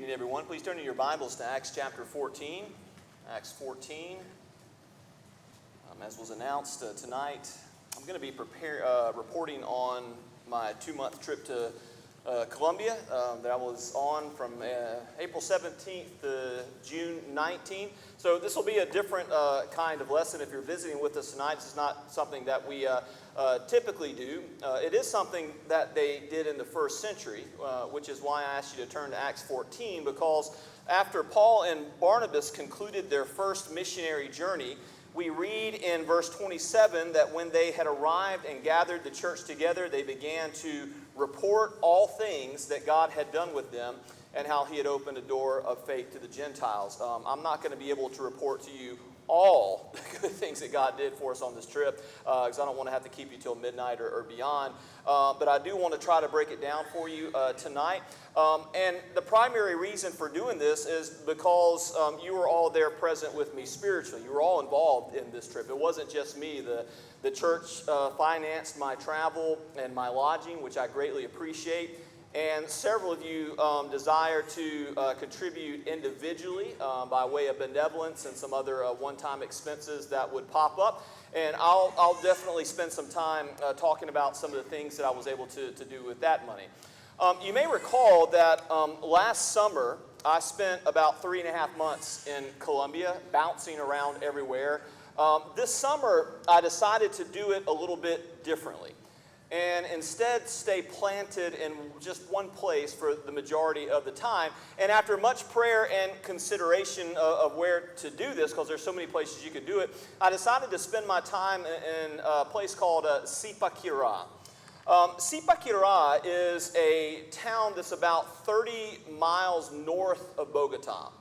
evening, everyone. Please turn in your Bibles to Acts chapter 14. Acts 14. As was announced tonight, I'm going to be reporting on my 2-month trip to Colombia that I was on from April 17th to June 19th. So this will be a different kind of lesson. If you're visiting with us tonight, this is not something that we typically do. It is something that they did in the first century, which is why I asked you to turn to Acts 14, because after Paul and Barnabas concluded their first missionary journey, we read in verse 27 that when they had arrived and gathered the church together, they began to report all things that God had done with them and how He had opened a door of faith to the Gentiles. I'm not going to be able to report to you all the good things that God did for us on this trip, because I don't want to have to keep you till midnight or beyond. But I do want to try to break it down for you tonight. And the primary reason for doing this is because you were all there present with me spiritually. You were all involved in this trip. It wasn't just me. The church financed my travel and my lodging, which I greatly appreciate. And several of you desire to contribute individually by way of benevolence and some other one-time expenses that would pop up. And I'll definitely spend some time talking about some of the things that I was able to do with that money. You may recall that last summer I spent about 3.5 months in Colombia, bouncing around everywhere. This summer I decided to do it a little bit differently, and instead stay planted in just one place for the majority of the time. And after much prayer and consideration of where to do this, because there's so many places you could do it, I decided to spend my time in a place called Zipaquirá. Zipaquirá is a town that's about 30 miles north of Bogota.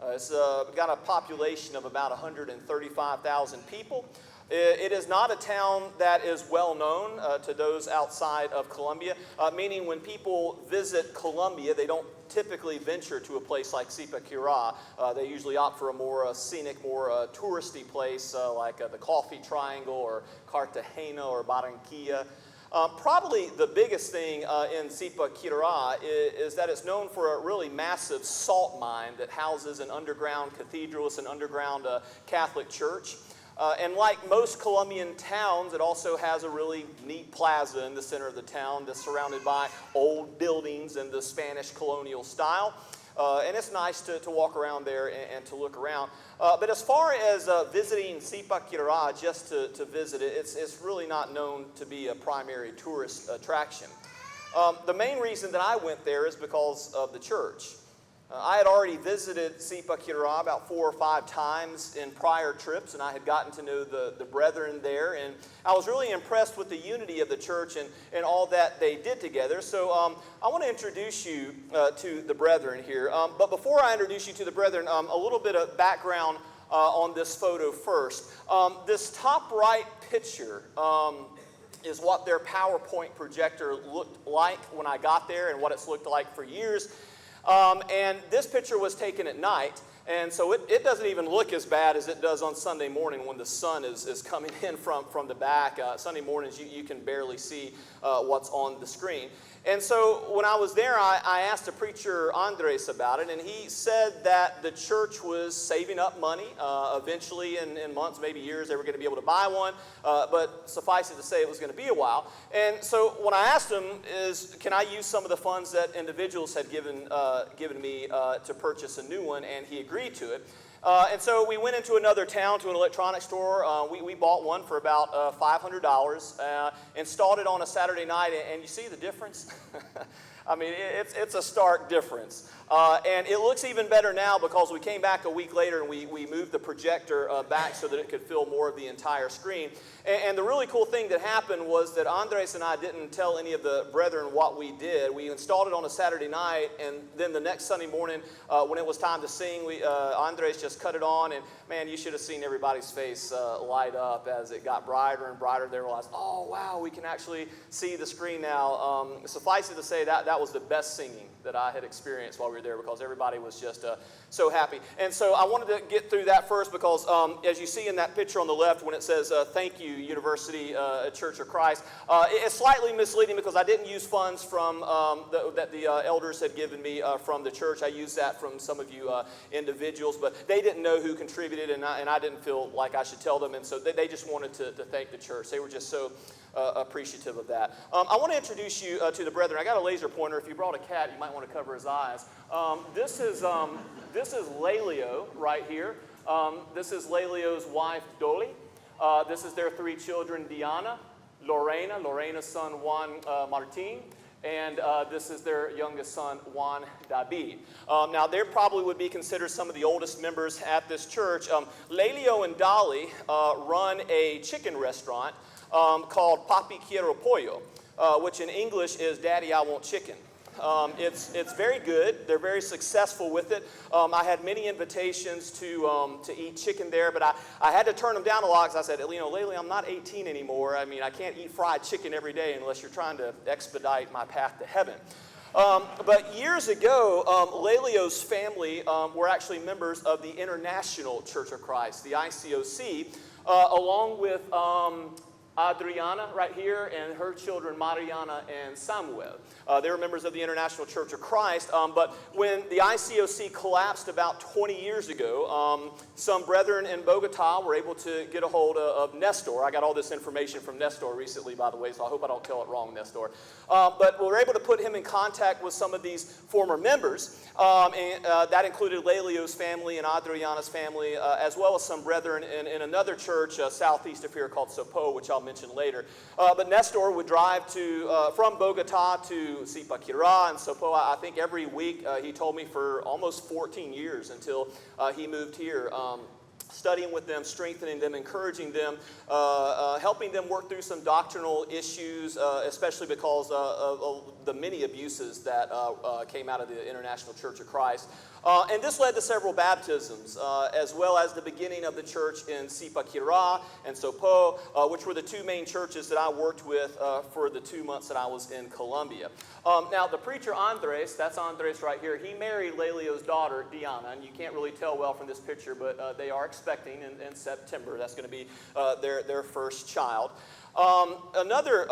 It's got a population of about 135,000 people. It is not a town that is well known to those outside of Colombia, meaning when people visit Colombia, they don't typically venture to a place like Zipaquirá. They usually opt for a more scenic, more touristy place like the Coffee Triangle or Cartagena or Barranquilla. Probably the biggest thing in Zipaquirá is that it's known for a really massive salt mine that houses an underground cathedral. It's an underground Catholic church. And like most Colombian towns, it also has a really neat plaza in the center of the town that's surrounded by old buildings in the Spanish colonial style. And it's nice to walk around there and to look around. But as far as visiting Zipaquirá just to visit it, it's really not known to be a primary tourist attraction. The main reason that I went there is because of the church. I had already visited Zipaquirá about 4 or 5 times in prior trips, and I had gotten to know the brethren there, and I was really impressed with the unity of the church and all that they did together. So I want to introduce you to the brethren here. But before I introduce you to the brethren, a little bit of background on this photo first. This top right picture is what their PowerPoint projector looked like when I got there and what it's looked like for years. And this picture was taken at night, and so it doesn't even look as bad as it does on Sunday morning when the sun is coming in from the back. Sunday mornings, you can barely see what's on the screen. And so when I was there, I asked the preacher Andres about it, and he said that the church was saving up money. Eventually, in months, maybe years, they were going to be able to buy one, but suffice it to say, it was going to be a while. And so when I asked him can I use some of the funds that individuals had given me to purchase a new one, and he agreed to it. And so we went into another town to an electronics store. We bought one for about $500, installed it on a Saturday night, and you see the difference? I mean, it's a stark difference. And it looks even better now because we came back a week later and we moved the projector back so that it could fill more of the entire screen. And the really cool thing that happened was that Andres and I didn't tell any of the brethren what we did. We installed it on a Saturday night, and then the next Sunday morning when it was time to sing, Andres just cut it on, and man, you should have seen everybody's face light up as it got brighter and brighter. They realized, oh wow, we can actually see the screen now. Suffice it to say that that was the best singing that I had experienced while we were there, because everybody was just so happy. And so I wanted to get through that first because as you see in that picture on the left when it says thank you University Church of Christ, it's slightly misleading because I didn't use funds from that the elders had given me from the church. I used that from some of you individuals, but they didn't know who contributed, and I didn't feel like I should tell them, and so they just wanted to thank the church. They were just so appreciative of that. I want to introduce you to the brethren. I got a laser pointer. If you brought a cat, you might want to cover his eyes. This is Lelio right here. This is Lelio's wife, Dolly. This is their 3 children, Diana, Lorena's son, Juan Martin, and this is their youngest son, Juan David. Now, they probably would be considered some of the oldest members at this church. Lelio and Dolly run a chicken restaurant called Papi Quiero Pollo, which in English is Daddy, I Want Chicken. It's very good. They're very successful with it. I had many invitations to eat chicken there, but I had to turn them down a lot because I said, lately I'm not 18 anymore. I mean, I can't eat fried chicken every day unless you're trying to expedite my path to heaven. But years ago, Lelio's family were actually members of the International Church of Christ, the ICOC, along with Adriana right here and her children Mariana and Samuel. They were members of the International Church of Christ, but when the ICOC collapsed about 20 years ago, some brethren in Bogota were able to get a hold of Nuestro. I got all this information from Nuestro recently, by the way, so I hope I don't tell it wrong, Nuestro. But we were able to put him in contact with some of these former members, and that included Lelio's family and Adriana's family, as well as some brethren in another church southeast of here called Sopo, which I'll mention later. But Nuestro would drive from Bogota to Zipaquirá and Sopo, I think every week, he told me, for almost 14 years until he moved here. Studying with them, strengthening them, encouraging them, helping them work through some doctrinal issues, especially because of the many abuses that came out of the International Church of Christ. And this led to several baptisms, as well as the beginning of the church in Zipaquirá and Sopo, which were the 2 main churches that I worked with for the 2 months that I was in Colombia. Now, the preacher Andres, that's Andres right here, he married Lelio's daughter, Diana, and you can't really tell well from this picture, but they are expecting in September. That's going to be their first child. Another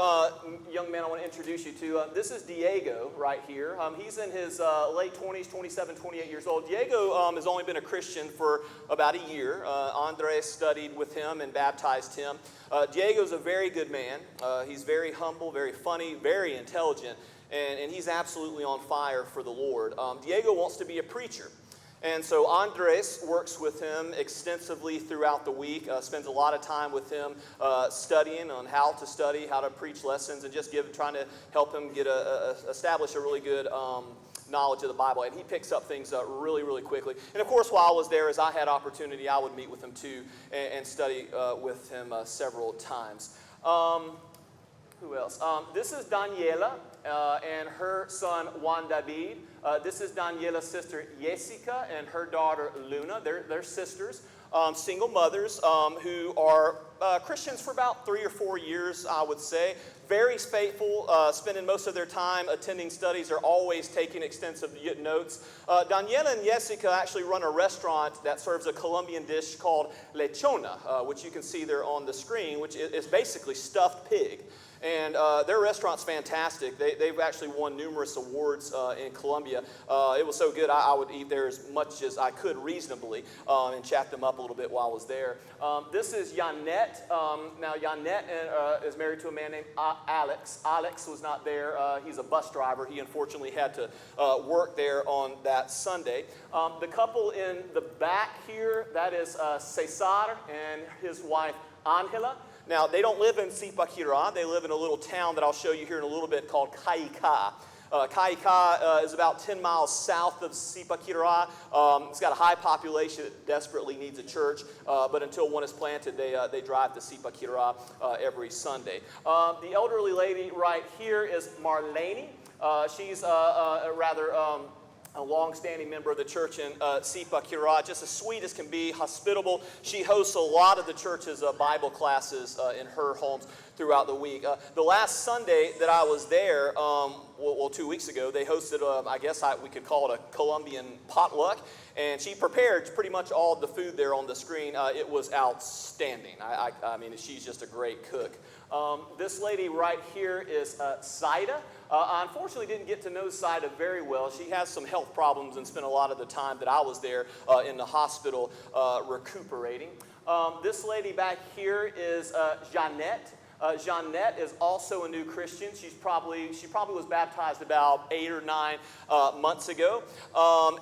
young man I want to introduce you to, this is Diego right here. He's in his late 20s, 27, 28 years old. Diego has only been a Christian for about a year. Andres studied with him and baptized him. Diego's a very good man. He's very humble, very funny, very intelligent, and he's absolutely on fire for the Lord. Diego wants to be a preacher. And so Andres works with him extensively throughout the week, spends a lot of time with him studying on how to study, how to preach lessons, and just trying to help him establish a really good knowledge of the Bible. And he picks up things really, really quickly. And of course, while I was there, as I had opportunity, I would meet with him too and study with him several times. Who else? This is Daniela and her son Juan David. This is Daniela's sister Jessica and her daughter Luna. They're sisters, single mothers who are Christians for about 3 or 4 years, I would say. Very faithful, spending most of their time attending studies. They're always taking extensive notes. Daniela and Jessica actually run a restaurant that serves a Colombian dish called lechona, which you can see there on the screen, which is basically stuffed pig. And their restaurant's fantastic. They've actually won numerous awards in Colombia. It was so good, I would eat there as much as I could reasonably and chat them up a little bit while I was there. This is Yanette. Now, Yanette is married to a man named Alex. Alex was not there. He's a bus driver. He unfortunately had to work there on that Sunday. The couple in the back here, that is Cesar and his wife, Angela. Now, they don't live in Zipaquirá. They live in a little town that I'll show you here in a little bit called Caica. Caica is about 10 miles south of Zipaquirá. It's got a high population that desperately needs a church, but until one is planted, they drive to Zipaquirá every Sunday. The elderly lady right here is Marlene. She's a long-standing member of the church in Zipaquirá, just as sweet as can be, hospitable. She hosts a lot of the church's Bible classes in her homes throughout the week. The last Sunday that I was there, 2 weeks ago, they hosted, I guess we could call it a Colombian potluck, and she prepared pretty much all the food there on the screen. It was outstanding. I mean, she's just a great cook. This lady right here is Saida. I unfortunately didn't get to know Saida very well. She has some health problems and spent a lot of the time that I was there in the hospital recuperating. This lady back here is Jeanette. Jeanette is also a new Christian. She probably was baptized about 8 or 9 months ago,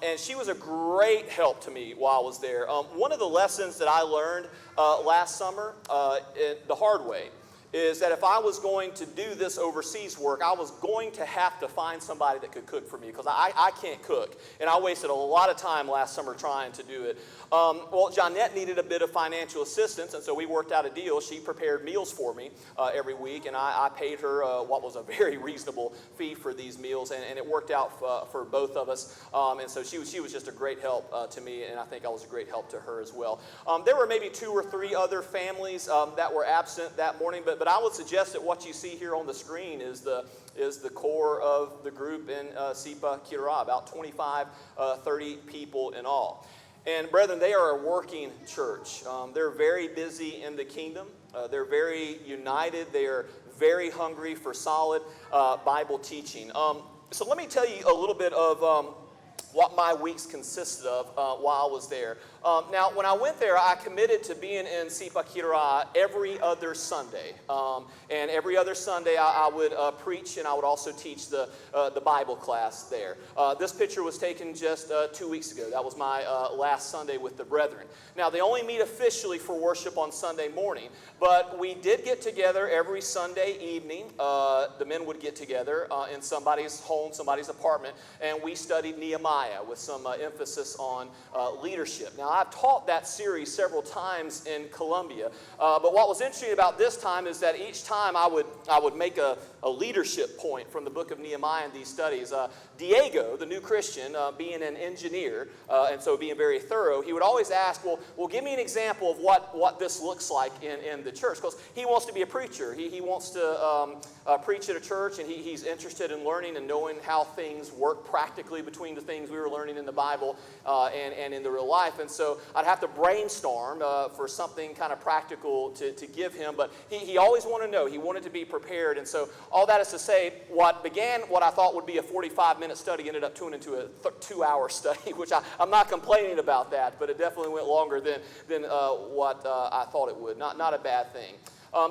and she was a great help to me while I was there. One of the lessons that I learned last summer the hard way is that if I was going to do this overseas work, I was going to have to find somebody that could cook for me, because I can't cook. And I wasted a lot of time last summer trying to do it. Well, Jeanette needed a bit of financial assistance, and so we worked out a deal. She prepared meals for me every week, and I paid her what was a very reasonable fee for these meals, and it worked out for both of us. And so she was just a great help to me, and I think I was a great help to her as well. There were maybe 2 or 3 other families that were absent that morning, but I would suggest that what you see here on the screen is the core of the group in Sequir, about 25, 30 people in all. And brethren, they are a working church. They're very busy in the kingdom. They're very united. They are very hungry for solid Bible teaching. So let me tell you a little bit of what my weeks consisted of while I was there. Now, when I went there, I committed to being in Sequir every other Sunday. And every other Sunday, I would preach, and I would also teach the Bible class there. This picture was taken just 2 weeks ago. That was my last Sunday with the brethren. Now, they only meet officially for worship on Sunday morning, but we did get together every Sunday evening. The men would get together in somebody's home, somebody's apartment, and we studied Nehemiah with some emphasis on leadership. Now, I've taught that series several times in Colombia, but what was interesting about this time is that each time I would make a leadership point from the book of Nehemiah in these studies. Diego, the new Christian, being an engineer, and so being very thorough, he would always ask, well, give me an example of what this looks like in the church, because he wants to be a preacher. He wants to preach at a church, and he's interested in learning and knowing how things work practically between the things we were learning in the Bible and in the real life. And so I'd have to brainstorm for something kind of practical to give him, but he always wanted to know. He wanted to be prepared. And so all that is to say, what I thought would be a 45-minute study ended up turning into a 2-hour study, which I'm not complaining about that, but it definitely went longer than what I thought it would. Not a bad thing.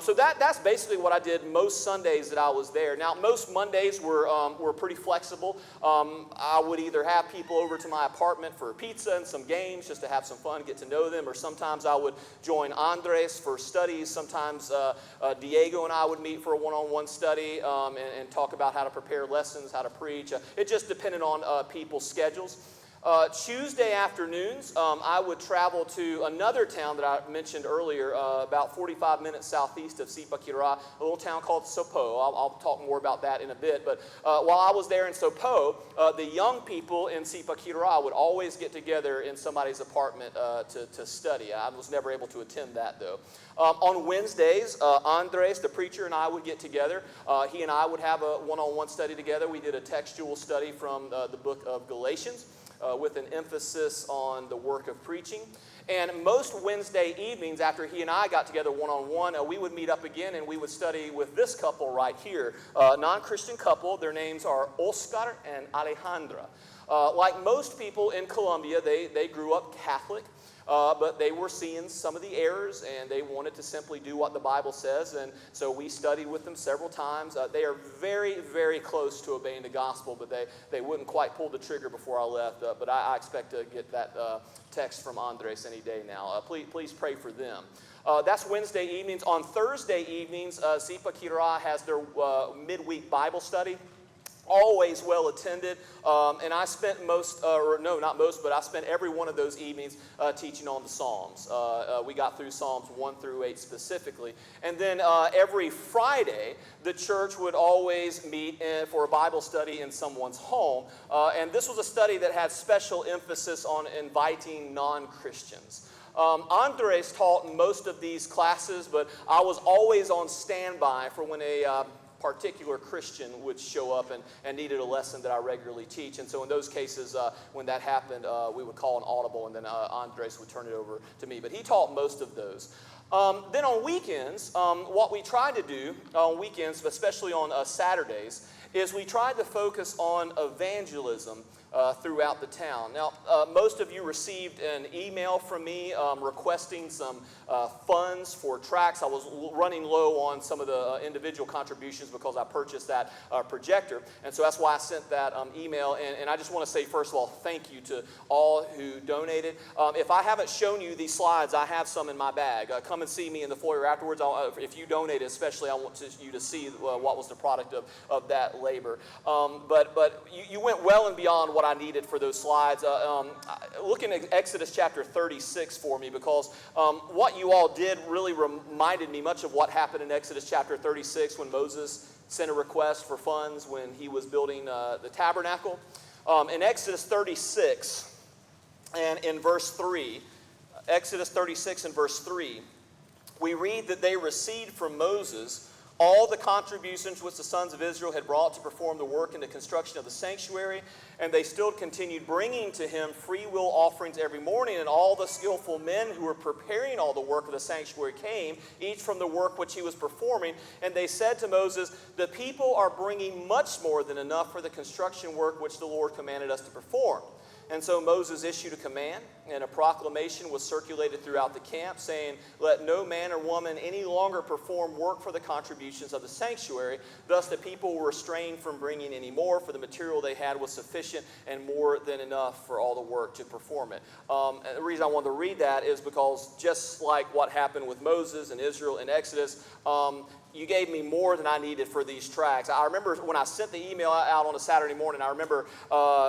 So that's basically what I did most Sundays that I was there. Now, most Mondays were pretty flexible. I would either have people over to my apartment for pizza and some games just to have some fun, get to know them, or sometimes I would join Andres for studies. Sometimes Diego and I would meet for a one-on-one study and talk about how to prepare lessons, how to preach. It just depended on people's schedules. Tuesday afternoons, I would travel to another town that I mentioned earlier, about 45 minutes southeast of Sequir, a little town called Sopo. I'll talk more about that in a bit. But while I was there in Sopo, the young people in Sequir would always get together in somebody's apartment to study. I was never able to attend that, though. On Wednesdays, Andres, the preacher, and I would get together. He and I would have a one-on-one study together. We did a textual study from the book of Galatians, with an emphasis on the work of preaching. And most Wednesday evenings, after he and I got together one-on-one, we would meet up again and we would study with this couple right here, non-Christian couple. Their names are Oscar and Alejandra. Like most people in Colombia, they grew up Catholic. But they were seeing some of the errors, and they wanted to simply do what the Bible says, and so we studied with them several times. They are very, very close to obeying the gospel, but they wouldn't quite pull the trigger before I left. But I expect to get that text from Andres any day now. Please pray for them. That's Wednesday evenings. On Thursday evenings, Sequir has their midweek Bible study. Always well attended, and I spent I spent every one of those evenings teaching on the Psalms. We got through Psalms 1 through 8 specifically. And then every Friday, the church would always meet for a Bible study in someone's home. And this was a study that had special emphasis on inviting non-Christians. Andres taught most of these classes, but I was always on standby for when a particular Christian would show up and needed a lesson that I regularly teach. And so in those cases, when that happened, we would call an audible, and then Andres would turn it over to me. But he taught most of those. Then on weekends, what we tried to do on weekends, especially on Saturdays, is we tried to focus on evangelism throughout the town. Now, most of you received an email from me requesting some funds for tracts. I was running low on some of the individual contributions because I purchased that projector, and so that's why I sent that email. And I just want to say, first of all, thank you to all who donated. If I haven't shown you these slides, I have some in my bag. Come and see me in the foyer afterwards. If you donated, especially, I want you to see what was the product of that labor. But you went well and beyond what I needed for those slides. Looking at Exodus chapter 36 for me, because what you all did really reminded me much of what happened in Exodus chapter 36 when Moses sent a request for funds when he was building the tabernacle. In Exodus 36 and in verse 3, Exodus 36 and verse 3, we read that they received from Moses all the contributions which the sons of Israel had brought to perform the work in the construction of the sanctuary, and they still continued bringing to him free will offerings every morning. And all the skillful men who were preparing all the work of the sanctuary came, each from the work which he was performing. And they said to Moses, "The people are bringing much more than enough for the construction work which the Lord commanded us to perform." And so Moses issued a command, and a proclamation was circulated throughout the camp, saying, "Let no man or woman any longer perform work for the contributions of the sanctuary." Thus the people were restrained from bringing any more, for the material they had was sufficient and more than enough for all the work to perform it. And the reason I wanted to read that is because just like what happened with Moses and Israel in Exodus, you gave me more than I needed for these tracts. I remember when I sent the email out on a Saturday morning, I remember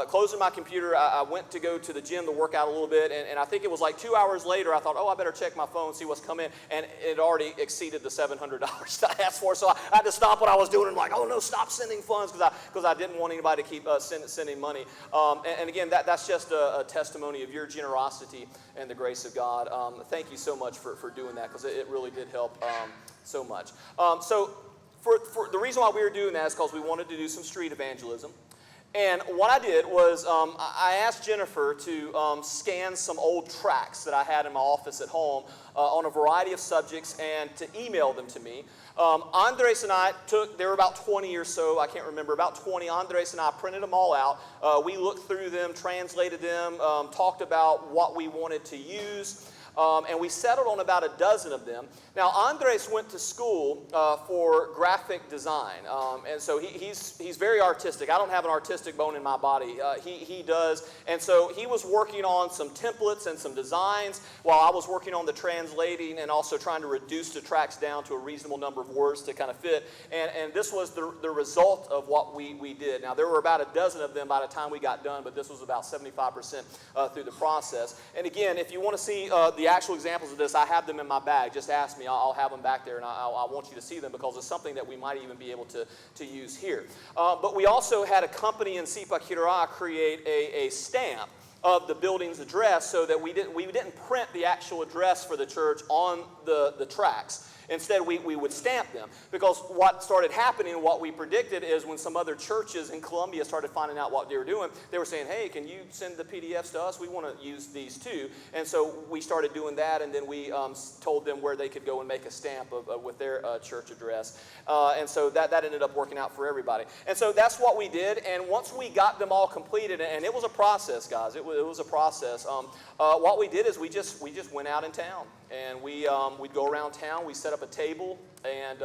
closing my computer. I went to go to the gym to work out a little bit, and I think it was like 2 hours later, I thought, I better check my phone, see what's come in, and it already exceeded the $700 that I asked for, so I had to stop what I was doing and like, oh no, stop sending funds, because I didn't want anybody to keep sending money. And again, that's just a testimony of your generosity and the grace of God. Thank you so much for doing that, because it really did help so much. So for the reason why we were doing that is because we wanted to do some street evangelism. And what I did was I asked Jennifer to scan some old tracts that I had in my office at home on a variety of subjects and to email them to me. Andres and I there were about 20 or so, I can't remember, about 20. Andres and I printed them all out. We looked through them, translated them, talked about what we wanted to use. And we settled on about a dozen of them. Now, Andres went to school for graphic design, and so he's very artistic. I don't have an artistic bone in my body. He does, and so he was working on some templates and some designs while I was working on the translating and also trying to reduce the tracks down to a reasonable number of words to kind of fit. And this was the result of what we did. Now, there were about a dozen of them by the time we got done, but this was about 75% through the process. And again, if you want to see the actual examples of this, I have them in my bag. Just ask me. I'll have them back there, and I want you to see them because it's something that we might even be able to use here. But we also had a company in Zipaquirá create a stamp of the building's address so that we didn't print the actual address for the church on the tracts. Instead, we would stamp them, because what started happening and what we predicted is when some other churches in Colombia started finding out what they were doing, they were saying, hey, can you send the PDFs to us? We want to use these too. And so we started doing that, and then we told them where they could go and make a stamp with their church address. And so that ended up working out for everybody. And so that's what we did, and once we got them all completed, and it was a process, guys. It was a process. What we did is we just went out in town, and we'd go around town. We set up a table and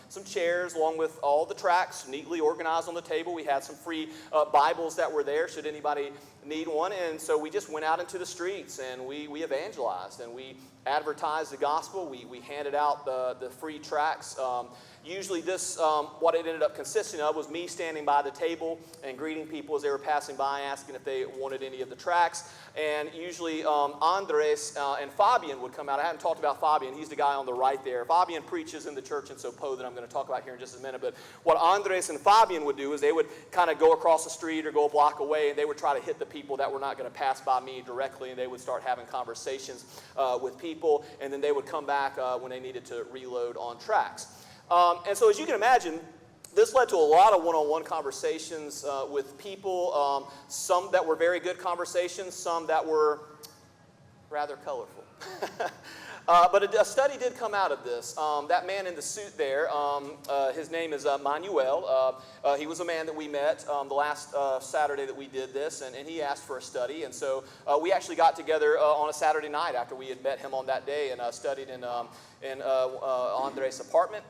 some chairs along with all the tracts neatly organized on the table. We had some free Bibles that were there should anybody need one. And so we just went out into the streets and we evangelized and we advertised the gospel. We handed out the free tracts. Usually this, what it ended up consisting of was me standing by the table and greeting people as they were passing by, asking if they wanted any of the tracts. And usually Andres and Fabian would come out. I hadn't talked about Fabian. He's the guy on the right there. Fabian preaches in the church in Sopo that I'm going to talk about here in just a minute. But what Andres and Fabian would do is they would kind of go across the street or go a block away, and they would try to hit the people that were not going to pass by me directly, and they would start having conversations with people, and then they would come back when they needed to reload on tracks. And so as you can imagine, this led to a lot of one-on-one conversations with people, some that were very good conversations, some that were rather colorful. But a study did come out of this. That man in the suit there, his name is Manuel. He was a man that we met the last Saturday that we did this, and he asked for a study. And so we actually got together on a Saturday night after we had met him on that day and studied in Andres' apartment.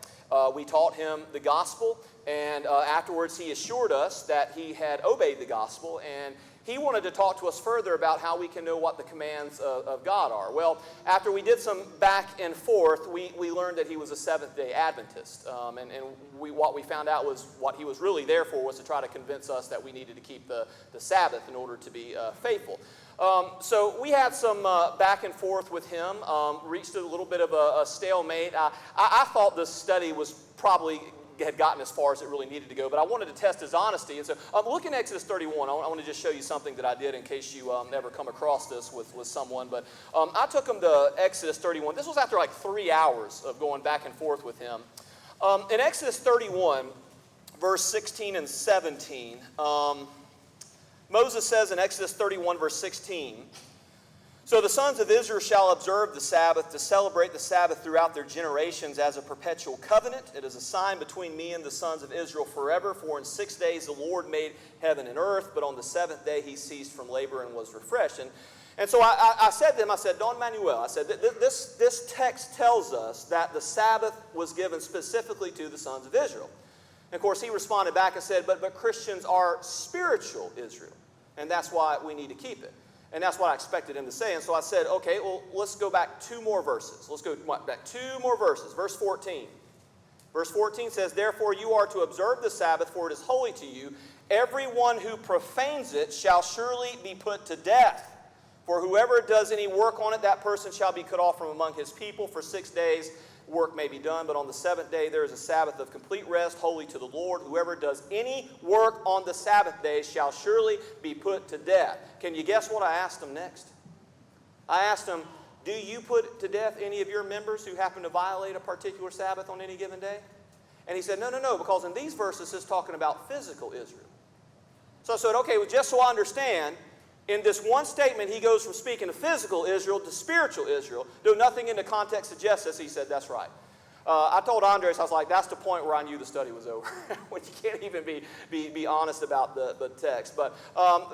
We taught him the gospel, and afterwards he assured us that he had obeyed the gospel, and he wanted to talk to us further about how we can know what the commands of God are. Well, after we did some back and forth, we learned that he was a Seventh-day Adventist. And what we found out was what he was really there for was to try to convince us that we needed to keep the Sabbath in order to be faithful. So we had some back and forth with him, reached a little bit of a stalemate. I thought this study was probably had gotten as far as it really needed to go, but I wanted to test his honesty. And so look in Exodus 31. I want to just show you something that I did in case you never come across this with someone. But I took him to Exodus 31. This was after like 3 hours of going back and forth with him. In Exodus 31, verse 16 and 17, Moses says in Exodus 31, verse 16, "So the sons of Israel shall observe the Sabbath to celebrate the Sabbath throughout their generations as a perpetual covenant. It is a sign between me and the sons of Israel forever. For in 6 days the Lord made heaven and earth, but on the seventh day he ceased from labor and was refreshed." And so I said to him, I said, "Don Manuel," I said, this text tells us that the Sabbath was given specifically to the sons of Israel. And of course he responded back and said, but Christians are spiritual Israel, and that's why we need to keep it. And that's what I expected him to say. And so I said, okay, well, let's go back 2 more verses. Let's go back 2 more verses. Verse 14. Verse 14 says, "Therefore you are to observe the Sabbath, for it is holy to you. Everyone who profanes it shall surely be put to death. For whoever does any work on it, that person shall be cut off from among his people. For 6 days work may be done, but on the seventh day there is a Sabbath of complete rest, holy to the Lord. Whoever does any work on the Sabbath day shall surely be put to death." Can you guess what I asked him next? I asked him, "Do you put to death any of your members who happen to violate a particular Sabbath on any given day?" And he said, no, because in these verses it's talking about physical Israel. So I said, okay, well, just so I understand, in this one statement, he goes from speaking of physical Israel to spiritual Israel. Though nothing in the context suggests this, he said, "That's right." I told Andres, I was like, that's the point where I knew the study was over, when you can't even be honest about the text. But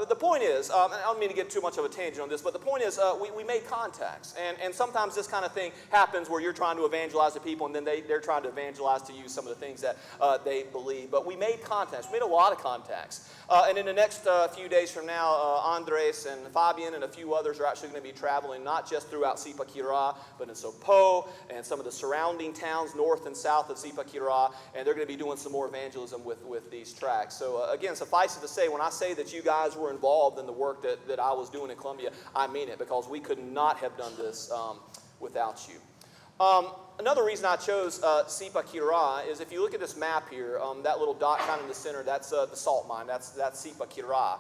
the point is, I don't mean to get too much of a tangent on this, but the point is we made contacts. And sometimes this kind of thing happens where you're trying to evangelize to people, and then they're trying to evangelize to you some of the things that they believe. But we made contacts. We made a lot of contacts. And in the next few days from now, Andres and Fabian and a few others are actually going to be traveling not just throughout Zipaquirá, but in Sopó and some of the surrounding towns north and south of Zipaquirá, and they're going to be doing some more evangelism with these tracts. So again, suffice it to say, when I say that you guys were involved in the work that I was doing in Colombia, I mean it, because we could not have done this without you. Another reason I chose Zipaquirá is if you look at this map here, that little dot kind of in the center, that's the salt mine. That's Zipaquirá.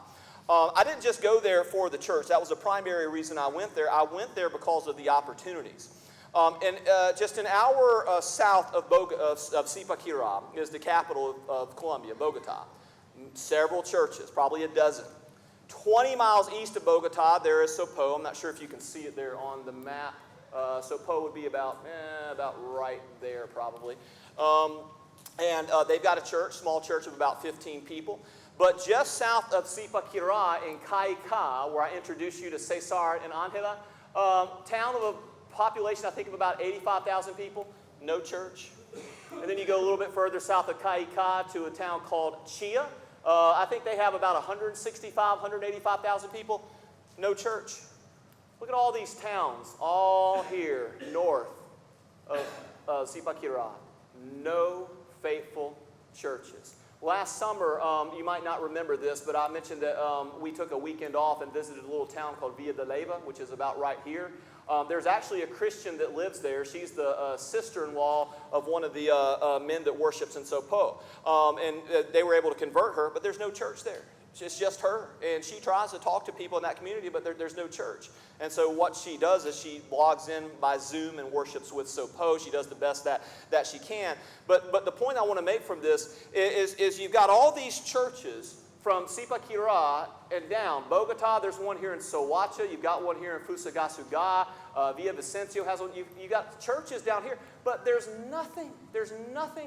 I didn't just go there for the church. That was the primary reason I went there. I went there because of the opportunities. And just an hour south of Zipaquirá is the capital of Colombia, Bogotá. Several churches, probably a dozen. 20 miles east of Bogotá, there is Sopó. I'm not sure if you can see it there on the map. Sopó would be about right there, probably. And they've got a church, small church of about 15 people. But just south of Zipaquirá in Caica, where I introduced you to Cesar and Angela, town of a population, I think, of about 85,000 people, no church. And then you go a little bit further south of Caica to a town called Chía. I think they have about 185,000 people, no church. Look at all these towns, all here north of Zipaquirá. No faithful churches. Last summer, you might not remember this, but I mentioned that we took a weekend off and visited a little town called Villa de Leyva, which is about right here. There's actually a Christian that lives there. She's the sister-in-law of one of the men that worships in Sopó. And they were able to convert her, but there's no church there. It's just her, and she tries to talk to people in that community, but there's no church. And so what she does is she logs in by Zoom and worships with SOPO. She does the best that she can. But the point I want to make from this is you've got all these churches from Zipaquirá and down. Bogota, there's one here in Soacha. You've got one here in Fusagasugá. Villavicencio has one. You've got churches down here, but there's nothing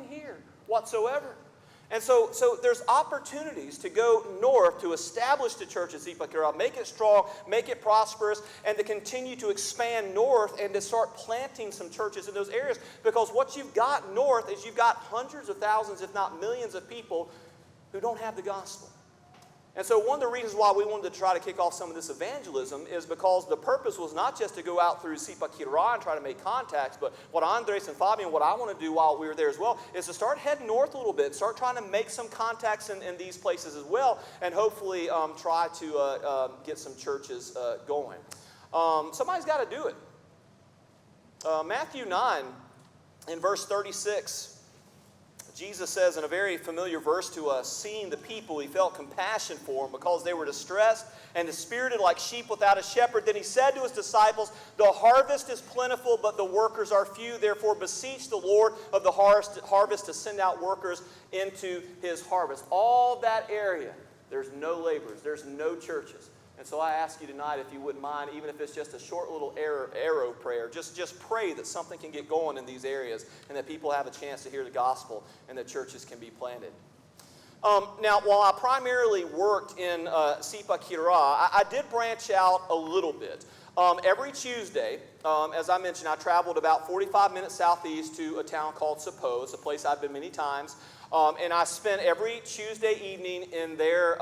here whatsoever. And so there's opportunities to go north to establish the church at Zipaquirá, make it strong, make it prosperous, and to continue to expand north and to start planting some churches in those areas. Because what you've got north is you've got hundreds of thousands, if not millions of people who don't have the gospel. And so one of the reasons why we wanted to try to kick off some of this evangelism is because the purpose was not just to go out through Zipaquirá and try to make contacts, but what Andres and Fabian, what I want to do while we were there as well, is to start heading north a little bit, start trying to make some contacts in these places as well, and hopefully try to get some churches going. Somebody's got to do it. Matthew 9, in verse 36, Jesus says in a very familiar verse to us, seeing the people, he felt compassion for them because they were distressed and dispirited like sheep without a shepherd. Then he said to his disciples, the harvest is plentiful, but the workers are few. Therefore beseech the Lord of the harvest to send out workers into his harvest. All that area, there's no laborers, there's no churches. And so I ask you tonight, if you wouldn't mind, even if it's just a short little arrow prayer, just pray that something can get going in these areas and that people have a chance to hear the gospel and that churches can be planted. Now, while I primarily worked in Zipaquirá, I did branch out a little bit. Every Tuesday, as I mentioned, I traveled about 45 minutes southeast to a town called SOPO. It's a place I've been many times. And I spent every Tuesday evening in their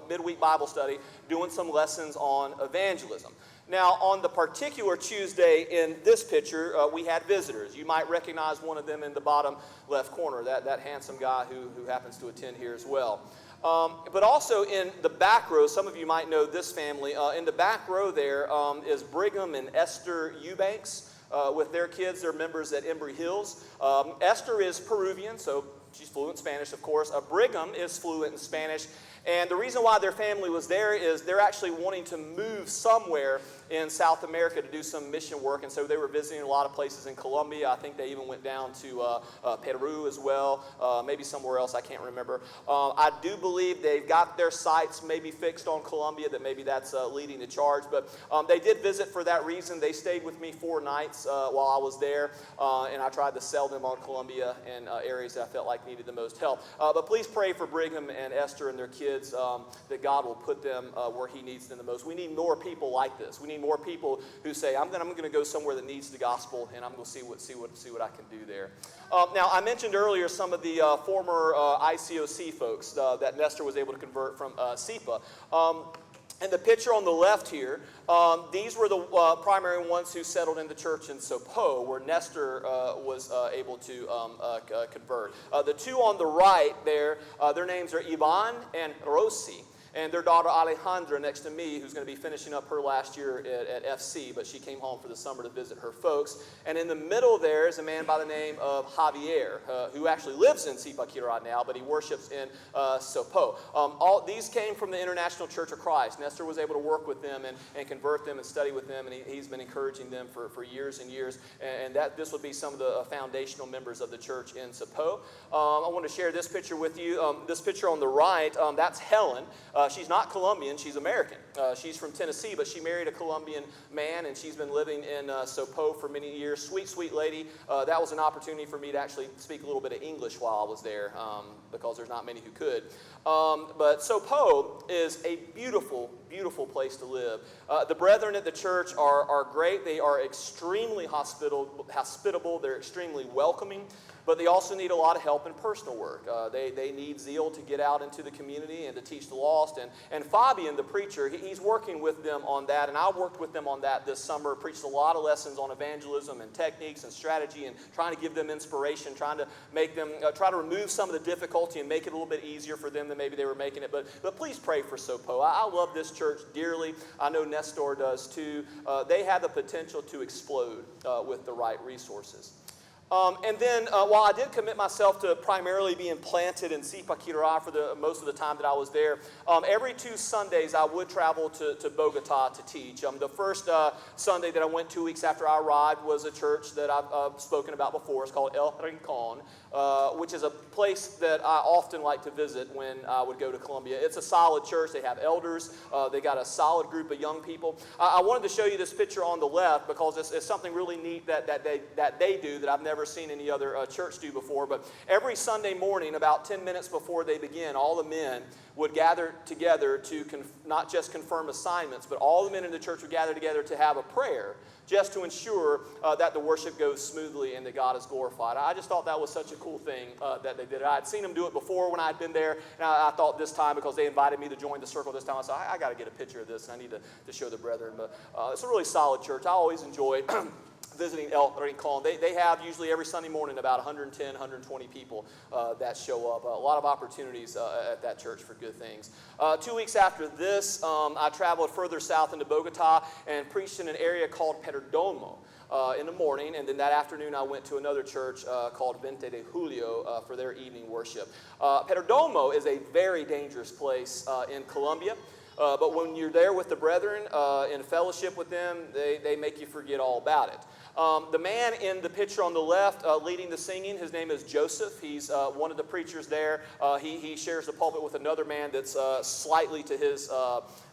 midweek Bible study doing some lessons on evangelism. Now, on the particular Tuesday in this picture, we had visitors. You might recognize one of them in the bottom left corner, that handsome guy who happens to attend here as well. But also in the back row, some of you might know this family. In the back row there is Brigham and Esther Eubanks. With their kids, they're members at Embry Hills. Esther is Peruvian, so she's fluent in Spanish, of course. Brigham is fluent in Spanish. And the reason why their family was there is they're actually wanting to move somewhere in South America to do some mission work. And so they were visiting a lot of places in Colombia. I think they even went down to Peru as well, maybe somewhere else, I can't remember. I do believe they've got their sights maybe fixed on Colombia, that maybe that's leading the charge. But they did visit for that reason. They stayed with me 4 nights while I was there, and I tried to sell them on Colombia and areas that I felt like needed the most help. But please pray for Brigham and Esther and their kids, that God will put them where he needs them the most. We need more people like this. We need more people who say, I'm going to go somewhere that needs the gospel, and I'm going to see what I can do there. Now, I mentioned earlier some of the former ICOC folks that Nestor was able to convert from SIPA. And the picture on the left here, these were the primary ones who settled in the church in SOPO, where Nestor was able to convert. The 2 on the right there, their names are Ivan and Rossi. And their daughter Alejandra next to me, who's going to be finishing up her last year at FC, but she came home for the summer to visit her folks. And in the middle there is a man by the name of Javier, who actually lives in Zipaquirá now, but he worships in SOPO. All these came from the International Church of Christ. Nestor was able to work with them and convert them and study with them, and he's been encouraging them for years and years. And this would be some of the foundational members of the church in SOPO. I want to share this picture with you. This picture on the right, that's Helen. She's not Colombian, she's American. She's from Tennessee, but she married a Colombian man, and she's been living in SOPO for many years. Sweet, sweet lady. That was an opportunity for me to actually speak a little bit of English while I was there, because there's not many who could. But SOPO is a beautiful, beautiful place to live. The brethren at the church are great. They are extremely hospitable. They're extremely welcoming. But they also need a lot of help in personal work. They need zeal to get out into the community and to teach the lost. And Fabian, the preacher, he's working with them on that. And I worked with them on that this summer, preached a lot of lessons on evangelism and techniques and strategy and trying to give them inspiration, trying to make them, try to remove some of the difficulty and make it a little bit easier for them than maybe they were making it. But please pray for SOPO. I love this church dearly. I know Nestor does too. They have the potential to explode with the right resources. And then, while I did commit myself to primarily being planted in Zipaquirá for most of the time that I was there, every 2 Sundays I would travel to Bogota to teach. The first Sunday that I went 2 weeks after I arrived was a church that I've spoken about before. It's called El Rincón, which is a place that I often like to visit when I would go to Colombia. It's a solid church. They have elders. They got a solid group of young people. I wanted to show you this picture on the left because it's something really neat that they do that I've never seen any other church do before. But every Sunday morning, about 10 minutes before they begin, all the men would gather together to not just confirm assignments, but all the men in the church would gather together to have a prayer, just to ensure that the worship goes smoothly and that God is glorified. I just thought that was such a cool thing that they did. I had seen them do it before when I had been there, and I thought this time, because they invited me to join the circle this time, I said, I got to get a picture of this, and I need to show the brethren. But it's a really solid church. I always enjoy visiting El Rincón. They have usually every Sunday morning about 110, 120 people that show up. A lot of opportunities at that church for good things. 2 weeks after this, I traveled further south into Bogota and preached in an area called Perdomo in the morning, and then that afternoon I went to another church called 20 de Julio for their evening worship. Perdomo is a very dangerous place in Colombia. But when you're there with the brethren in fellowship with them, they make you forget all about it. The man in the picture on the left leading the singing, his name is Joseph. He's one of the preachers there. He shares the pulpit with another man that's slightly to his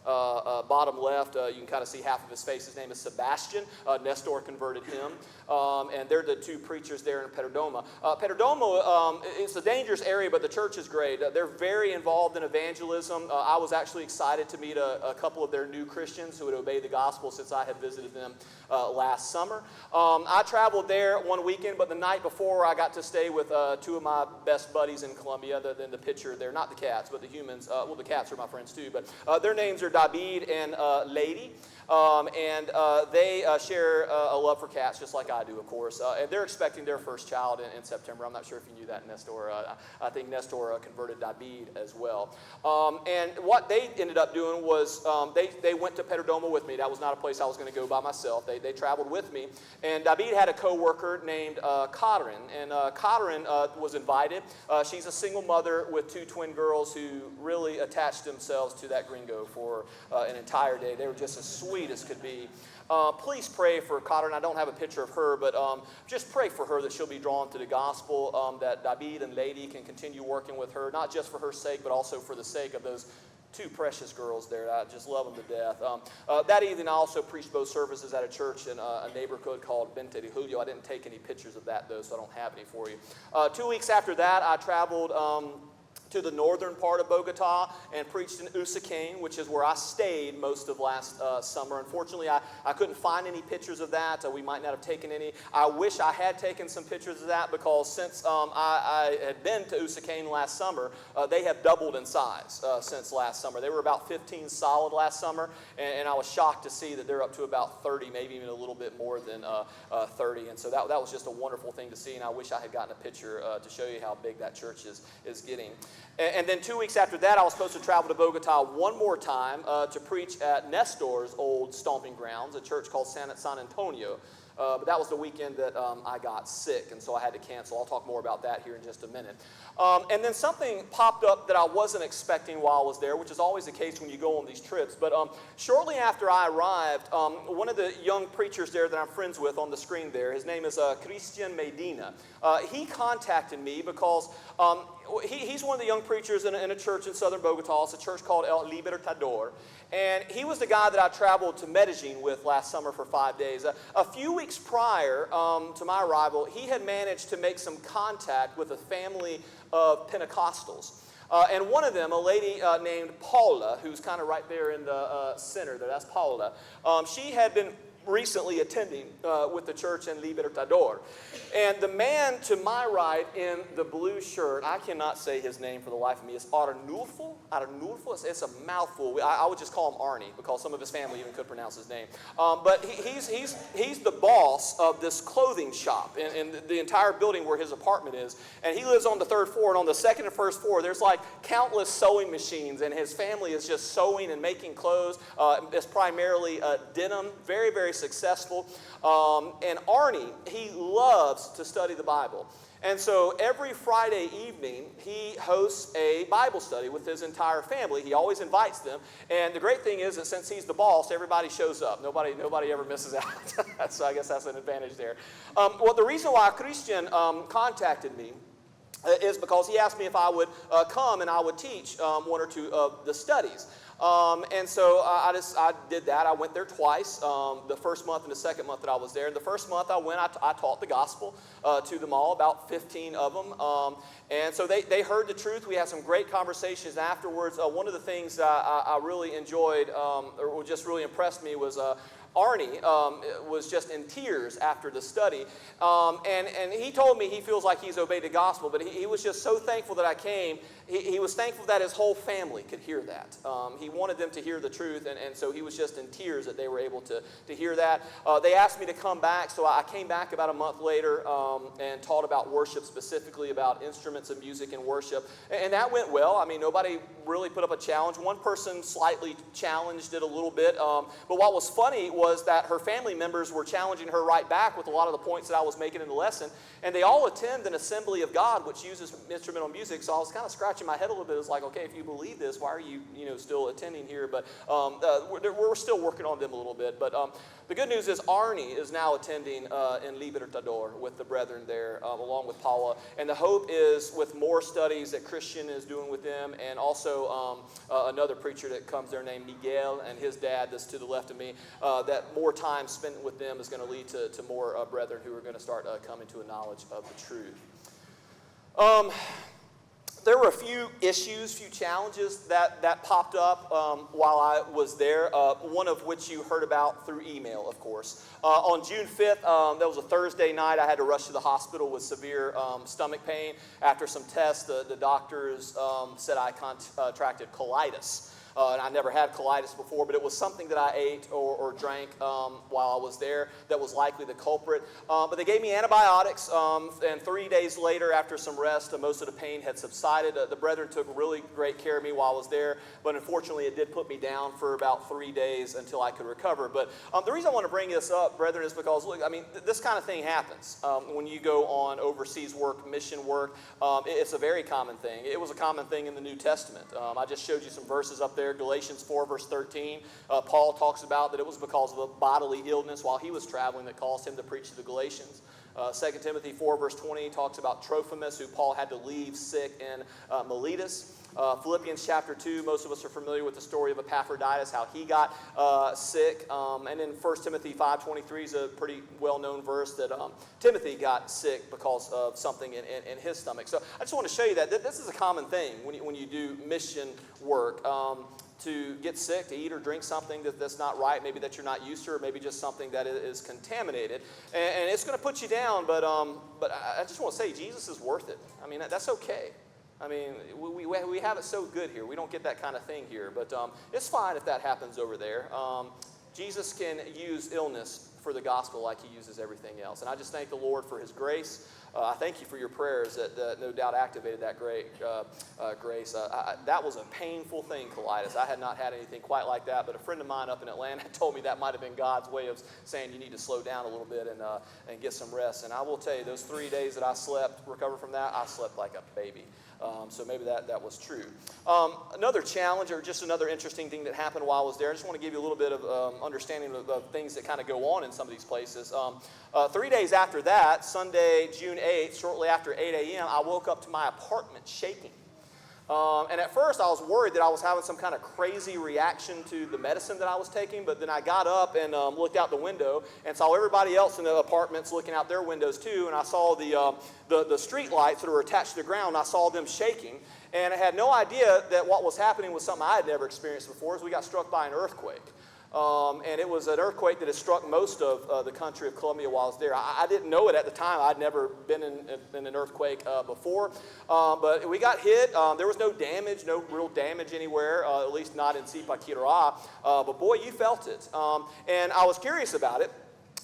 bottom left. You can kind of see half of his face. His name is Sebastian. Nestor converted him. And they're the two preachers there in Perdomo. Perdomo, it's a dangerous area, but the church is great. They're very involved in evangelism. I was actually excited to meet a couple of their new Christians who would obey the gospel since I had visited them last summer. I traveled there one weekend, but the night before I got to stay with 2 of my best buddies in Colombia. In the picture there, not the cats, but the humans. Well, the cats are my friends too, but their names are David and Lady. And they share a love for cats, just like I do, of course. And they're expecting their first child in September. I'm not sure if you knew that, Nestor. I think Nestor converted David as well. And what they ended up doing was they went to Perdomo with me. That was not a place I was going to go by myself. They traveled with me. And David had a co-worker named Karen. And Karen was invited. She's a single mother with 2 twin girls who really attached themselves to that gringo for an entire day. They were just as sweet as could be. Please pray for Karen. I don't have a picture of her, but just pray for her that she'll be drawn to the gospel, that David and Lady can continue working with her, not just for her sake, but also for the sake of those 2 precious girls there. I just love them to death. That evening, I also preached both services at a church in a neighborhood called 20 de Julio. I didn't take any pictures of that, though, so I don't have any for you. 2 weeks after that, I traveled to the northern part of Bogota and preached in Usaquén, which is where I stayed most of last summer. Unfortunately, I couldn't find any pictures of that. We might not have taken any. I wish I had taken some pictures of that, because since I had been to Usaquén last summer, they have doubled in size since last summer. They were about 15 solid last summer, and I was shocked to see that they're up to about 30, maybe even a little bit more than 30. And so that was just a wonderful thing to see, and I wish I had gotten a picture to show you how big that church is getting. And then 2 weeks after that, I was supposed to travel to Bogota one more time to preach at Nestor's old stomping grounds, a church called San Antonio. But that was the weekend that I got sick, and so I had to cancel. I'll talk more about that here in just a minute. And then something popped up that I wasn't expecting while I was there, which is always the case when you go on these trips. But shortly after I arrived, one of the young preachers there that I'm friends with on the screen there, his name is Christian Medina. He contacted me because he's one of the young preachers in a church in southern Bogota. It's a church called El Libertador. And he was the guy that I traveled to Medellin with last summer for 5 days. A few weeks prior to my arrival, he had managed to make some contact with a family of Pentecostals. And one of them, a lady named Paula, who's kind of right there in the center there, that's Paula. She had been recently attending with the church in Libertador. And the man to my right in the blue shirt, I cannot say his name for the life of me, it's Arnulfo. It's a mouthful. I would just call him Arnie, because some of his family even could pronounce his name. But he's the boss of this clothing shop in the entire building where his apartment is. And he lives on the 3rd floor, and on the 2nd and 1st floor, there's like countless sewing machines, and his family is just sewing and making clothes. It's primarily denim, very, very very successful. And Arnie, he loves to study the Bible. And so every Friday evening, he hosts a Bible study with his entire family. He always invites them. And the great thing is that since he's the boss, everybody shows up. Nobody ever misses out. So I guess that's an advantage there. Well, the reason why Christian contacted me is because he asked me if I would come and I would teach one or two of the studies. And so I did that. I went there twice, the first month and the second month that I was there. And the first month I went, I taught the gospel to them all, about 15 of them. And so they heard the truth. We had some great conversations afterwards. One of the things that I really enjoyed, or just really impressed me, was Arnie was just in tears after the study. And he told me he feels like he's obeyed the gospel, but he was just so thankful that I came. He was thankful that his whole family could hear that. He wanted them to hear the truth, and so he was just in tears that they were able to hear that. They asked me to come back, so I came back about a month later and taught about worship, specifically about instruments of music and worship. And that went well. I mean, nobody really put up a challenge. One person slightly challenged it a little bit. But what was funny was that her family members were challenging her right back with a lot of the points that I was making in the lesson. And they all attend an Assembly of God, which uses instrumental music. So I was kind of scratching my head a little bit. It was like, okay, if you believe this, why are you still attending here? But we're still working on them a little bit. But the good news is Arnie is now attending in Libertador with the brethren there, along with Paula. And the hope is with more studies that Christian is doing with them, and also another preacher that comes there named Miguel and his dad that's to the left of me, that more time spent with them is going to lead to more brethren who are going to start coming to a knowledge of the truth. There were a few issues, few challenges that popped up while I was there, one of which you heard about through email, of course. On June 5th, that was a Thursday night, I had to rush to the hospital with severe stomach pain. After some tests, the doctors said I contracted colitis. And I never had colitis before, but it was something that I ate or drank while I was there that was likely the culprit. But they gave me antibiotics, and 3 days later, after some rest, most of the pain had subsided. The brethren took really great care of me while I was there, but unfortunately it did put me down for about 3 days until I could recover. But the reason I want to bring this up, brethren, is because, look, I mean, this kind of thing happens when you go on overseas work, mission work. It's a very common thing. It was a common thing in the New Testament. I just showed you some verses up there. Galatians 4, verse 13, Paul talks about that it was because of a bodily illness while he was traveling that caused him to preach to the Galatians. 2 Timothy 4, verse 20 talks about Trophimus, who Paul had to leave sick in Miletus. Philippians chapter 2, most of us are familiar with the story of Epaphroditus, how he got sick. And then 1 Timothy 5:23 is a pretty well-known verse that Timothy got sick because of something in his stomach. So I just want to show you that this is a common thing when you do mission work. To get sick, to eat or drink something that's not right, maybe that you're not used to, or maybe just something that is contaminated. And it's going to put you down, but I just want to say Jesus is worth it. I mean, that's okay. I mean, we have it so good here. We don't get that kind of thing here, but it's fine if that happens over there. Jesus can use illness for the gospel like he uses everything else. And I just thank the Lord for his grace. I thank you for your prayers that no doubt activated that great grace. That was a painful thing, colitis. I had not had anything quite like that, but a friend of mine up in Atlanta told me that might have been God's way of saying you need to slow down a little bit and get some rest. And I will tell you, those 3 days that I slept, recovered from that, I slept like a baby. So maybe that was true. Another challenge, or just another interesting thing that happened while I was there, I just want to give you a little bit of understanding of things that kind of go on in some of these places. 3 days after that, Sunday, June 8th, shortly after 8 a.m., I woke up to my apartment shaking. And at first I was worried that I was having some kind of crazy reaction to the medicine that I was taking, but then I got up and looked out the window and saw everybody else in the apartments looking out their windows too, and I saw the street lights that were attached to the ground. I saw them shaking, and I had no idea that what was happening was something I had never experienced before, is we got struck by an earthquake. And it was an earthquake that had struck most of the country of Colombia while I was there. I didn't know it at the time. I'd never been in an earthquake before. But we got hit. There was no damage, no real damage anywhere, at least not in Zipaquirá. But boy, you felt it. And I was curious about it.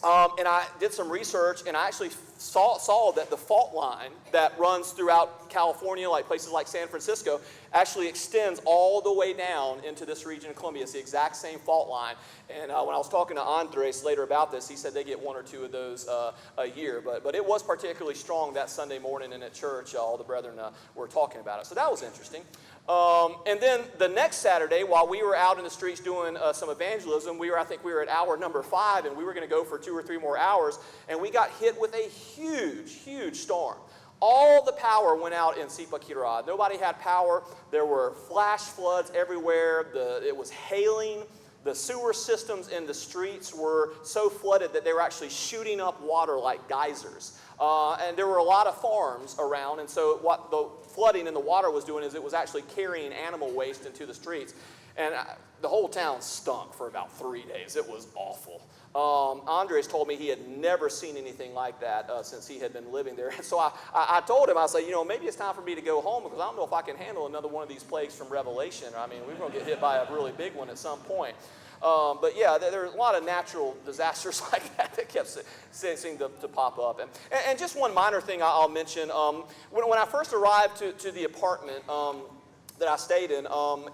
And I did some research, and I actually saw that the fault line that runs throughout California, like places like San Francisco, actually extends all the way down into this region of Colombia. It's the exact same fault line. And when I was talking to Andres later about this, he said they get one or two of those a year. But it was particularly strong that Sunday morning, and at church, all the brethren were talking about it. So that was interesting. And then the next Saturday, while we were out in the streets doing some evangelism, I think we were at hour number 5, and we were going to go for 2 or 3 more hours, and we got hit with a huge storm. All the power went out in Zipaquirá. Nobody had power. There were flash floods everywhere. It was hailing. The sewer systems in the streets were so flooded that they were actually shooting up water like geysers. And there were a lot of farms around, and so what the flooding and the water was doing is it was actually carrying animal waste into the streets. And the whole town stunk for about 3 days. It was awful. Andres told me he had never seen anything like that since he had been living there. And so I told him, I said, maybe it's time for me to go home because I don't know if I can handle another one of these plagues from Revelation. I mean, we're going to get hit by a really big one at some point. But yeah, there are a lot of natural disasters like that kept seeming to pop up. And just one minor thing I'll mention. When I first arrived to the apartment that I stayed in,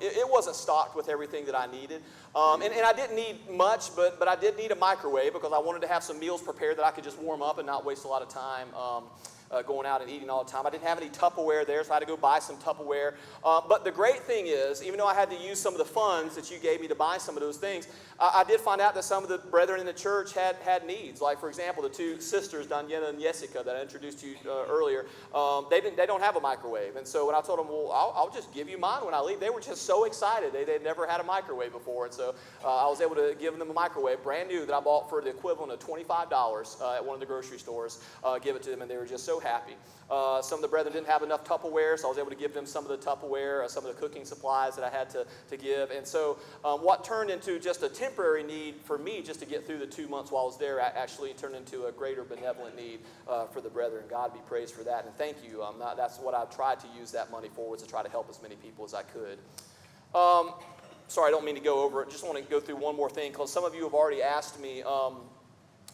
it wasn't stocked with everything that I needed. And I didn't need much, but I did need a microwave because I wanted to have some meals prepared that I could just warm up and not waste a lot of time going out and eating all the time. I didn't have any Tupperware there, so I had to go buy some Tupperware. But the great thing is, even though I had to use some of the funds that you gave me to buy some of those things, I did find out that some of the brethren in the church had needs. Like, for example, the 2 sisters, Daniela and Jessica, that I introduced to you earlier, they don't have a microwave. And so when I told them, well, I'll just give you mine when I leave, they were just so excited. They'd never had a microwave before. And so I was able to give them a microwave, brand new, that I bought for the equivalent of $25 at one of the grocery stores, give it to them, and they were just so happy. Some of the brethren didn't have enough Tupperware, so I was able to give them some of the Tupperware, some of the cooking supplies that I had to give. And so what turned into just a temporary need for me just to get through the 2 months while I was there actually turned into a greater benevolent need for the brethren. God be praised for that, and thank you. That's what I tried to use that money for, was to try to help as many people as I could. Sorry, I don't mean to go over it. Just want to go through one more thing, because some of you have already asked me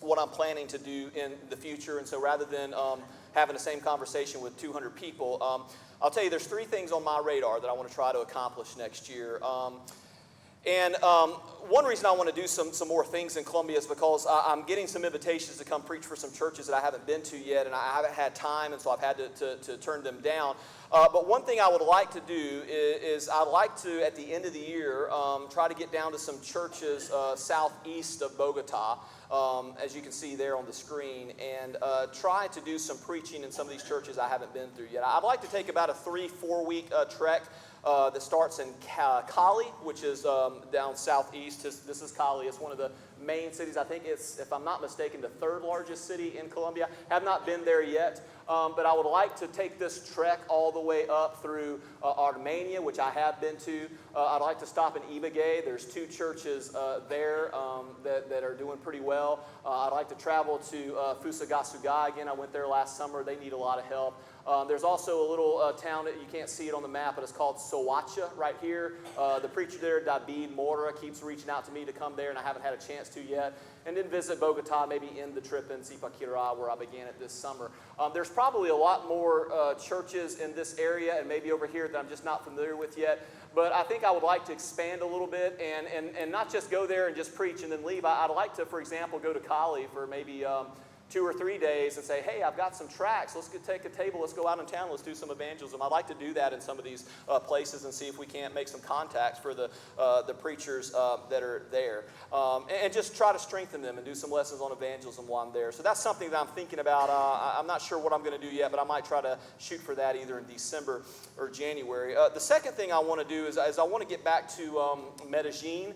what I'm planning to do in the future, and so rather than having the same conversation with 200 people, I'll tell you there's 3 things on my radar that I want to try to accomplish next year. And one reason I want to do some more things in Colombia is because I'm getting some invitations to come preach for some churches that I haven't been to yet, and I haven't had time, and so I've had to turn them down. But one thing I would like to do is I'd like to, at the end of the year, try to get down to some churches southeast of Bogota, as you can see there on the screen, and try to do some preaching in some of these churches I haven't been through yet. I'd like to take about a 3-4 week trek that starts in Cali, which is down southeast. This is Cali. It's one of the main cities. I think it's, if I'm not mistaken, the 3rd largest city in Colombia. Have not been there yet, but I would like to take this trek all the way up through Armenia, which I have been to. I'd like to stop in Ibagué. There's 2 churches there that are doing pretty well. I'd like to travel to Fusagasugá. Again, I went there last summer. They need a lot of help. There's also a little town that you can't see it on the map, but it's called Soacha right here. The preacher there, David Mora, keeps reaching out to me to come there, and I haven't had a chance to yet. And then visit Bogota, maybe end the trip in Zipaquirá, where I began it this summer. There's probably a lot more churches in this area and maybe over here that I'm just not familiar with yet. But I think I would like to expand a little bit and not just go there and just preach and then leave. I'd like to, for example, go to Cali for maybe 2 or 3 days and say, hey, I've got some tracts. Let's take a table. Let's go out in town. Let's do some evangelism. I'd like to do that in some of these places and see if we can't make some contacts for the preachers that are there. And just try to strengthen them and do some lessons on evangelism while I'm there. So that's something that I'm thinking about. I'm not sure what I'm going to do yet, but I might try to shoot for that either in December or January. The second thing I want to do is I want to get back to Medellin,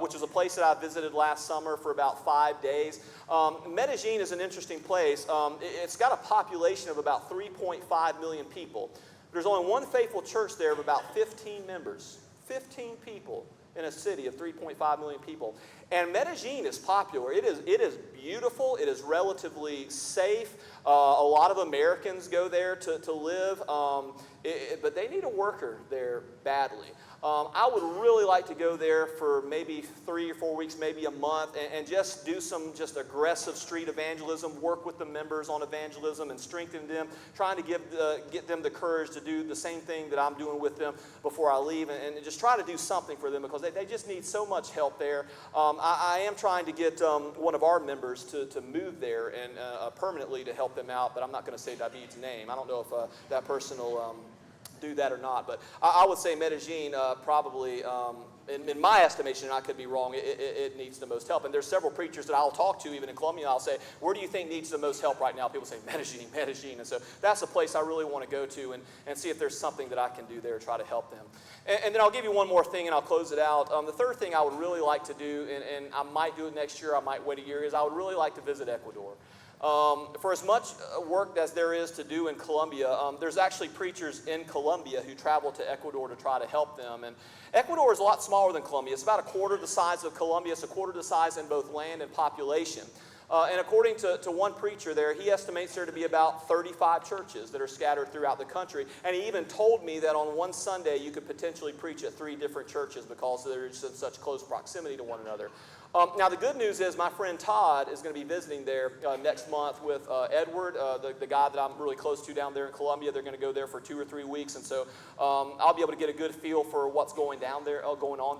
which is a place that I visited last summer for about 5 days. Medellin is an interesting place. It's got a population of about 3.5 million people. There's only one faithful church there of about 15 members. 15 people in a city of 3.5 million people. And Medellin is popular. It is beautiful. It is relatively safe. A lot of Americans go there to live, but they need a worker there badly. I would really like to go there for maybe 3 or 4 weeks, maybe a month, and just do some just aggressive street evangelism, work with the members on evangelism and strengthen them, trying to get them the courage to do the same thing that I'm doing with them before I leave, and just try to do something for them because they just need so much help there. I am trying to get one of our members to move there and permanently to help them out, but I'm not going to say David's name. I don't know if that person will do that or not, but I would say Medellin probably, in my estimation, and I could be wrong, it needs the most help. And there's several preachers that I'll talk to, even in Colombia, I'll say, where do you think needs the most help right now? People say, Medellin. And so that's a place I really want to go to and see if there's something that I can do there to try to help them. And then I'll give you one more thing and I'll close it out. The third thing I would really like to do, and I might do it next year, I might wait a year, is I would really like to visit Ecuador. For as much work as there is to do in Colombia, there's actually preachers in Colombia who travel to Ecuador to try to help them. And Ecuador is a lot smaller than Colombia. It's about a quarter the size of Colombia. It's a quarter the size in both land and population. And according to one preacher there, he estimates there to be about 35 churches that are scattered throughout the country. And he even told me that on one Sunday you could potentially preach at 3 different churches because they're in such close proximity to one another. Now, the good news is my friend Todd is going to be visiting there next month with Edward, the guy that I'm really close to down there in Colombia. They're going to go there for 2 or 3 weeks, and so I'll be able to get a good feel for what's going on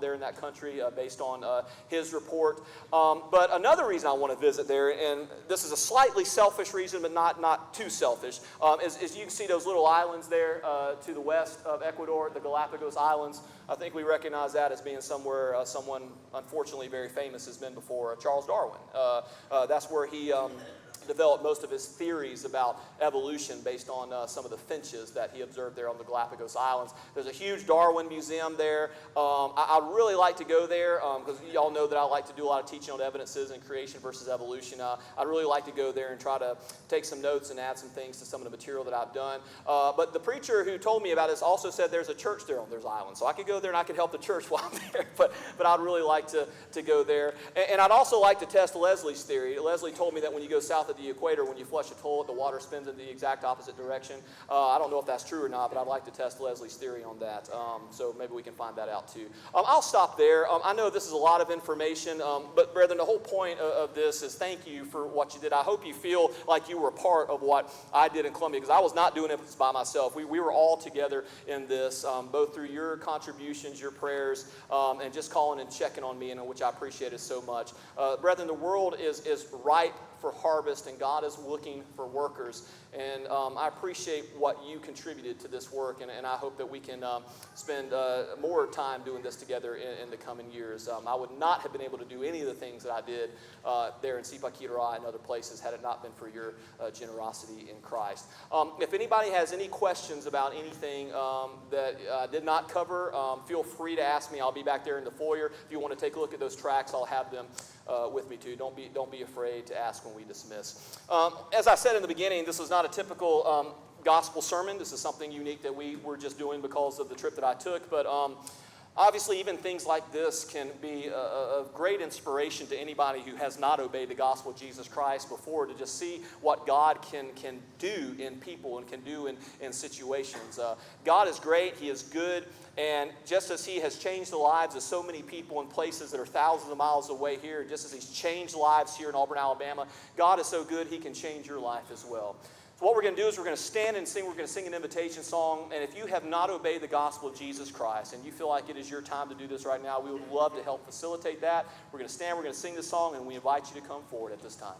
there in that country based on his report. But another reason I want to visit there, and this is a slightly selfish reason, but not too selfish, is you can see those little islands there to the west of Ecuador, the Galapagos Islands. I think we recognize that as being somewhere someone, unfortunately, very famous has been before, Charles Darwin. That's where he developed most of his theories about evolution based on some of the finches that he observed there on the Galapagos Islands. There's a huge Darwin museum there. I'd really like to go there because y'all know that I like to do a lot of teaching on evidences and creation versus evolution. I'd really like to go there and try to take some notes and add some things to some of the material that I've done. But the preacher who told me about this also said there's a church there on those islands. So I could go there and I could help the church while I'm there. But I'd really like to go there. And I'd also like to test Leslie's theory. Leslie told me that when you go south of the equator, when you flush a toilet, the water spins in the exact opposite direction. I don't know if that's true or not, but I'd like to test Leslie's theory on that. So maybe we can find that out too. I'll stop there. I know this is a lot of information, but brethren, the whole point of this is thank you for what you did. I hope you feel like you were a part of what I did in Colombia, because I was not doing it by myself. We were all together in this, both through your contributions, your prayers, and just calling and checking on me, and which I appreciated so much. Brethren, the world is ripe for harvest, and God is looking for workers. And I appreciate what you contributed to this work, and I hope that we can spend more time doing this together in the coming years. I would not have been able to do any of the things that I did there in Zipaquirá and other places had it not been for your generosity in Christ. If anybody has any questions about anything that I did not cover, feel free to ask me. I'll be back there in the foyer. If you want to take a look at those tracts, I'll have them with me too. Don't be afraid to ask when we dismiss. As I said in the beginning, this is not a typical gospel sermon. This is something unique that we were just doing because of the trip that I took. But obviously, even things like this can be of great inspiration to anybody who has not obeyed the gospel of Jesus Christ before, to just see what God can do in people and can do in situations. God is great. He is good. And just as he has changed the lives of so many people in places that are thousands of miles away here, just as he's changed lives here in Auburn, Alabama, God is so good he can change your life as well. So what we're going to do is we're going to stand and sing. We're going to sing an invitation song. And if you have not obeyed the gospel of Jesus Christ and you feel like it is your time to do this right now, we would love to help facilitate that. We're going to stand, we're going to sing this song, and we invite you to come forward at this time.